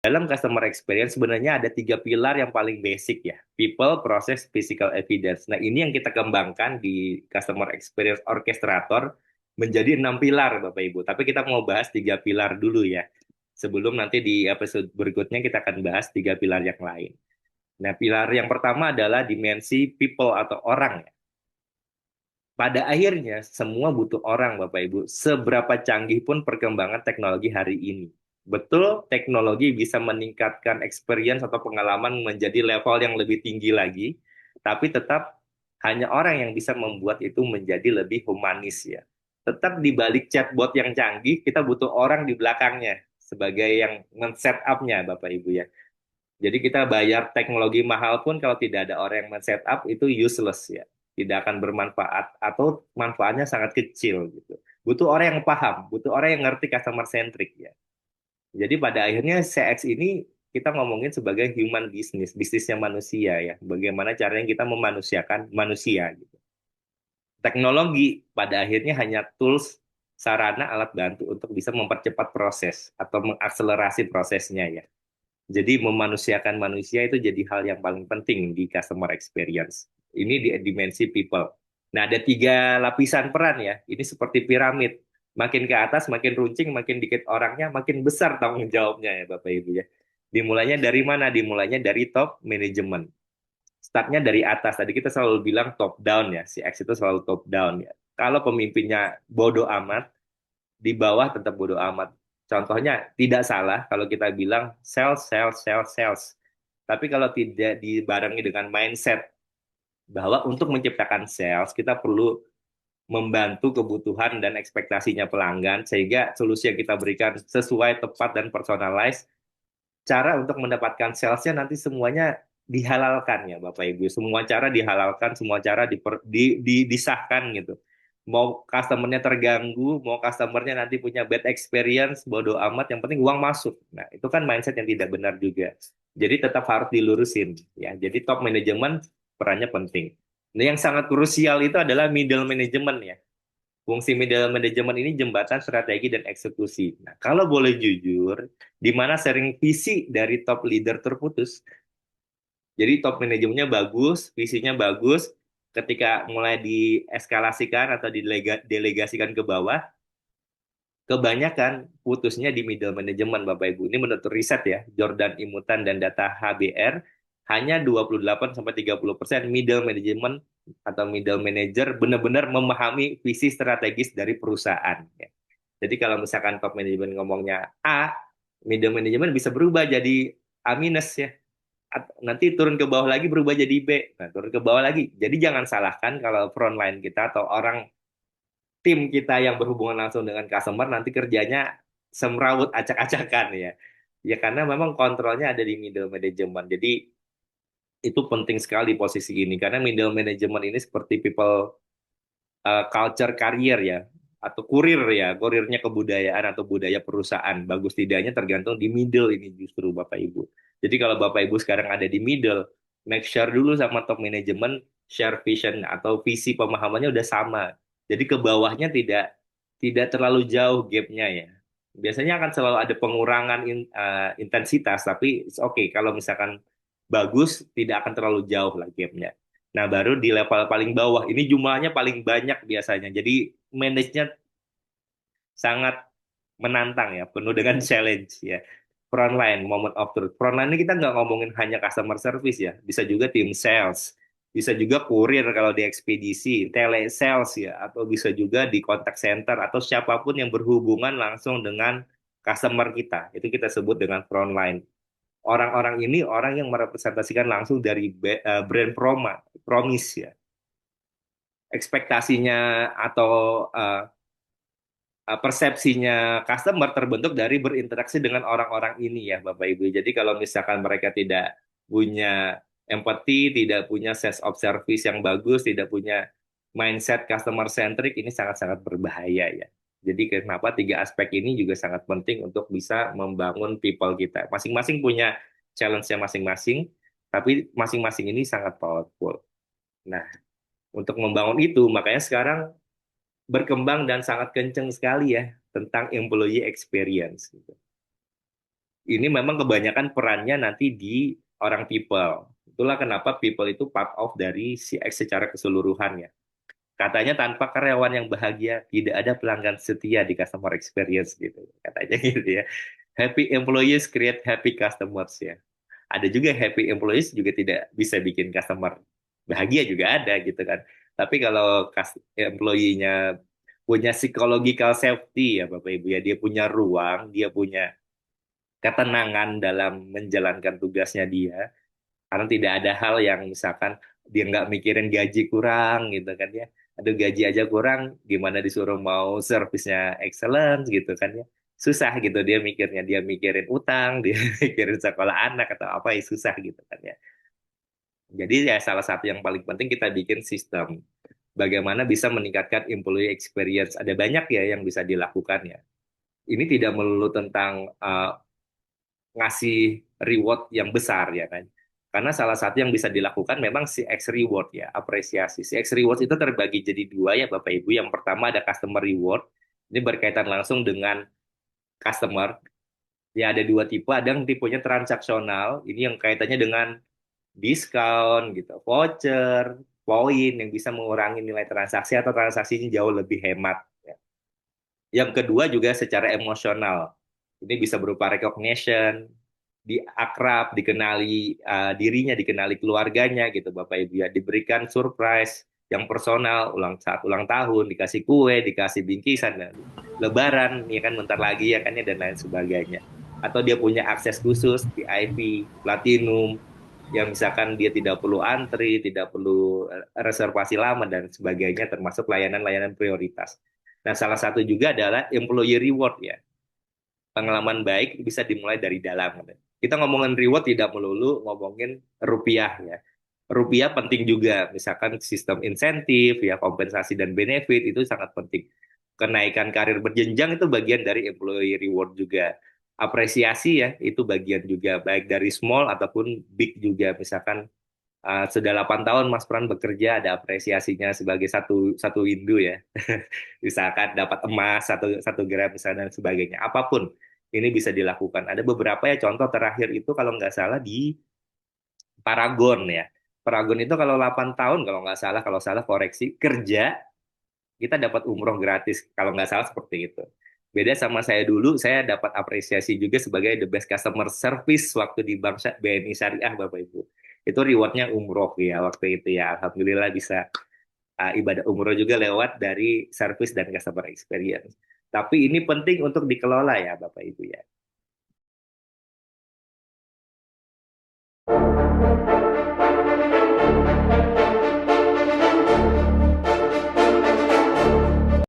Dalam customer experience sebenarnya ada tiga pilar yang paling basic ya, people, process, physical evidence. Nah ini yang kita kembangkan di customer experience orchestrator menjadi enam pilar Bapak Ibu. Tapi kita mau bahas tiga pilar dulu ya. Sebelum nanti di episode berikutnya kita akan bahas tiga pilar yang lain. Nah pilar yang pertama adalah dimensi people atau orang ya. Pada akhirnya semua butuh orang Bapak Ibu. Seberapa canggih pun perkembangan teknologi hari ini. Betul, teknologi bisa meningkatkan experience atau pengalaman menjadi level yang lebih tinggi lagi, tapi tetap hanya orang yang bisa membuat itu menjadi lebih humanis ya. Tetap di balik chatbot yang canggih, kita butuh orang di belakangnya sebagai yang men-set up-nya Bapak Ibu ya. Jadi kita bayar teknologi mahal pun kalau tidak ada orang yang men-set up itu useless ya. Tidak akan bermanfaat atau manfaatnya sangat kecil gitu. Butuh orang yang paham, butuh orang yang ngerti customer centric ya. Jadi pada akhirnya CX ini kita ngomongin sebagai human business, bisnisnya manusia ya. Bagaimana caranya kita memanusiakan manusia gitu. Teknologi pada akhirnya hanya tools, sarana, alat bantu untuk bisa mempercepat proses atau mengakselerasi prosesnya ya. Jadi memanusiakan manusia itu jadi hal yang paling penting di customer experience. Ini di dimensi people. Nah, ada tiga lapisan peran ya. Ini seperti piramid. Makin ke atas, makin runcing, makin dikit orangnya, makin besar tanggung jawabnya ya Bapak Ibu ya. Dimulainya dari mana? Dimulainya dari top management. Startnya dari atas. Tadi kita selalu bilang top down ya. Si X itu selalu top down ya. Kalau pemimpinnya bodoh amat, di bawah tetap bodoh amat. Contohnya tidak salah kalau kita bilang sales, sales, sales, sales. Tapi kalau tidak dibarengi dengan mindset bahwa untuk menciptakan sales kita perlu membantu kebutuhan dan ekspektasinya pelanggan sehingga solusi yang kita berikan sesuai, tepat, dan personalized. Cara untuk mendapatkan salesnya nanti semuanya dihalalkan ya Bapak Ibu. Semua cara dihalalkan, semua cara disahkan gitu. Mau customernya terganggu, mau customernya nanti punya bad experience, bodo amat, yang penting uang masuk. Nah, itu kan mindset yang tidak benar juga. Jadi tetap harus dilurusin ya. Jadi top management perannya penting. Nah, yang sangat krusial itu adalah middle management ya. Fungsi middle management ini jembatan strategi dan eksekusi. Nah, kalau boleh jujur, di mana sering visi dari top leader terputus. Jadi top manajemennya bagus, visinya bagus, ketika mulai dieskalasikan atau didelegasikan ke bawah, kebanyakan putusnya di middle management Bapak Ibu. Ini menurut riset ya, Jordan Imutan dan data HBR, hanya 28-30% middle management atau middle manager benar-benar memahami visi strategis dari perusahaan. Ya. Jadi kalau misalkan top management ngomongnya A, middle management bisa berubah jadi A minus ya. Nanti turun ke bawah lagi berubah jadi B. Nah, turun ke bawah lagi. Jadi jangan salahkan kalau frontline kita atau orang tim kita yang berhubungan langsung dengan customer nanti kerjanya semrawut acak-acakan ya. Ya karena memang kontrolnya ada di middle management. Jadi itu penting sekali posisi ini karena middle management ini seperti people culture career ya atau kurir ya, kurirnya kebudayaan atau budaya perusahaan. Bagus tidaknya tergantung di middle ini justru Bapak Ibu. Jadi kalau Bapak Ibu sekarang ada di middle, make sure dulu sama top management share vision atau visi pemahamannya udah sama. Jadi ke bawahnya tidak terlalu jauh gapnya ya. Biasanya akan selalu ada pengurangan intensitas, tapi oke okay. Kalau misalkan bagus, tidak akan terlalu jauh lah gapnya. Nah, baru di level paling bawah. Ini jumlahnya paling banyak biasanya. Jadi, manage-nya sangat menantang ya, penuh dengan challenge ya. Frontline, moment of truth. Frontline ini kita nggak ngomongin hanya customer service ya. Bisa juga tim sales. Bisa juga kurir kalau di ekspedisi, telesales ya. Atau bisa juga di contact center. Atau siapapun yang berhubungan langsung dengan customer kita. Itu kita sebut dengan frontline. Orang-orang ini orang yang merepresentasikan langsung dari brand promise ya ekspektasinya atau persepsinya customer terbentuk dari berinteraksi dengan orang-orang ini ya Bapak Ibu. Jadi kalau misalkan mereka tidak punya empati, tidak punya sense of service yang bagus, tidak punya mindset customer centric, ini sangat-sangat berbahaya ya. Jadi kenapa tiga aspek ini juga sangat penting untuk bisa membangun people kita. Masing-masing punya challenge-nya masing-masing, tapi masing-masing ini sangat powerful. Nah, untuk membangun itu, makanya sekarang berkembang dan sangat kenceng sekali ya tentang employee experience. Gitu. Ini memang kebanyakan perannya nanti di orang people. Itulah kenapa people itu part of dari CX secara keseluruhan ya. Katanya tanpa karyawan yang bahagia, tidak ada pelanggan setia di customer experience gitu. Katanya gitu ya. Happy employees create happy customers ya. Ada juga happy employees juga tidak bisa bikin customer bahagia juga ada gitu kan. Tapi kalau employee-nya punya psychological safety ya Bapak Ibu ya, dia punya ruang, dia punya ketenangan dalam menjalankan tugasnya dia, karena tidak ada hal yang misalkan dia nggak mikirin gaji kurang gitu kan ya. Aduh gaji aja kurang, gimana disuruh mau servisnya excellent gitu kan ya. Susah gitu dia mikirin utang, dia mikirin sekolah anak atau apa ya susah gitu kan ya. Jadi ya salah satu yang paling penting kita bikin sistem. Bagaimana bisa meningkatkan employee experience. Ada banyak ya yang bisa dilakukan ya. Ini tidak melulu tentang ngasih reward yang besar ya kan. Karena salah satu yang bisa dilakukan memang si X reward ya, apresiasi. Si X reward itu terbagi jadi dua ya Bapak Ibu. Yang pertama ada customer reward. Ini berkaitan langsung dengan customer. Ya ada dua tipe, ada yang tipenya transaksional. Ini yang kaitannya dengan diskon gitu, voucher, poin yang bisa mengurangi nilai transaksi atau transaksinya jauh lebih hemat. Ya. Yang kedua juga secara emosional. Ini bisa berupa recognition, diakrab, dikenali dirinya, dikenali keluarganya gitu Bapak Ibu ya, diberikan surprise yang personal, saat ulang tahun, dikasih kue, dikasih bingkisan, dan lebaran ya kan bentar lagi ya kan ya dan lain sebagainya. Atau dia punya akses khusus VIP, platinum yang misalkan dia tidak perlu antri, tidak perlu reservasi lama dan sebagainya termasuk layanan-layanan prioritas. Nah, salah satu juga adalah employee reward ya, pengalaman baik bisa dimulai dari dalam. Kita ngomongin reward tidak melulu ngomongin rupiah ya. Rupiah penting juga, misalkan sistem insentif, ya kompensasi dan benefit itu sangat penting. Kenaikan karir berjenjang itu bagian dari employee reward juga. Apresiasi ya, itu bagian juga, baik dari small ataupun big juga. Misalkan sudah 8 tahun Mas Pran bekerja, ada apresiasinya sebagai satu satu windu ya. Misalkan dapat emas satu gram misalnya dan sebagainya. Apapun ini bisa dilakukan. Ada beberapa ya contoh terakhir itu kalau nggak salah di Paragon ya. Paragon itu kalau 8 tahun kalau nggak salah, kalau salah koreksi, kerja kita dapat umroh gratis. Kalau nggak salah seperti itu. Beda sama saya dulu, saya dapat apresiasi juga sebagai the best customer service waktu di Bank BNI Syariah, Bapak Ibu. Itu rewardnya umroh ya waktu itu ya. Alhamdulillah bisa ibadah umroh juga lewat dari service dan customer experience. Tapi ini penting untuk dikelola ya Bapak Ibu ya.